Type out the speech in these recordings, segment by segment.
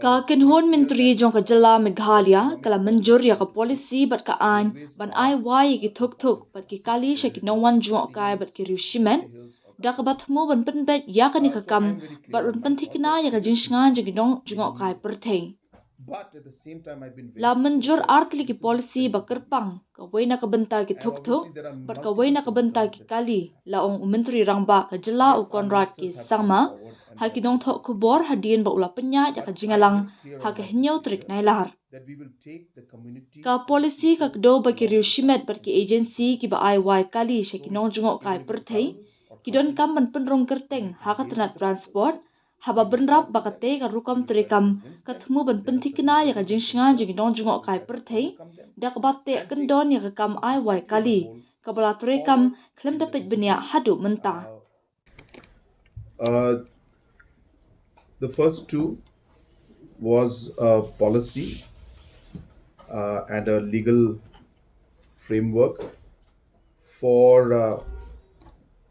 Ka kinhon menteri jong ka jala Meghalaya kala Mynjur ya ka policy bat ka an ban ai wai ki thuk bat ki kali sha ki nongwan jong kai bat ki rishimen da ka bat mo ban pen bet ya ka ni ka kam bat ban pen thikna ya ka jinsngan jong ki nong jong kai perthei But at the same time, I've been la very clear Mynjur that artli ki this is policy ba defensible. kerpang ka waina ka benta ki And thuk obviously, there are bat ka waina multiple ka benta ki concerns that, kali la ong menteri rangba ka jala u yes, our konrad ki ministers have come sangma forward, and ha ki that's nong good. thok kubor hadien ba ula penya ya ka But I am jingalang very clear ha on ka one thing hinyo trik here, nai lar that we will take the community ka and the policy ka people do ba ki along riu with shimet us bar in ki this journey. agency ki ba ai wai kali she ki So, nong jungo kai even if per it's thei governments or ki don kam ban corporations, pen rong we kerteng will ha ka engage tanat with the people. transport ha ba We will ben rap talk ba to ka them. te ka We rukam will try to trikam convince ka them. thmu ban If there pen are certain thikna ya ka worries and jingsnga ji ki concerns, nong jungo we will kai try per to thei overcome them da ka ba te and kan take don ya ka kam the ai wai society as a kali whole ka bala trekam forward klem in da the pet benya discipline. hadu menta The first two was a policy and a legal framework for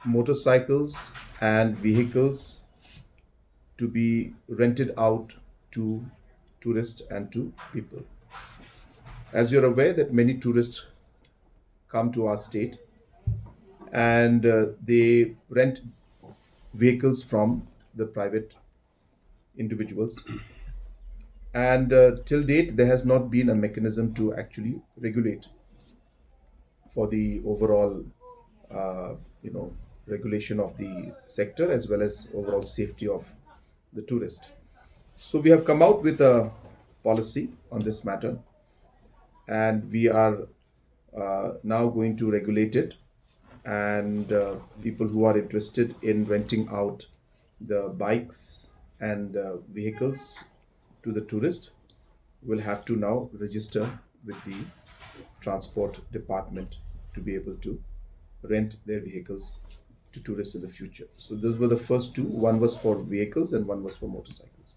motorcycles and vehicles to be rented out to tourists and to people. As you're aware that many tourists come to our state and they rent vehicles from the private individuals, and till date there has not been a mechanism to actually regulate for the overall uh, you know regulation of the sector as well as overall safety of the tourist. So we have come out with a policy on this matter, and we are now going to regulate it. And people who are interested in renting out the bikes and vehicles to the tourist will have to now register with the transport department to be able to rent their vehicles to tourists in the future. So those were the first two. One was for vehicles and one was for motorcycles.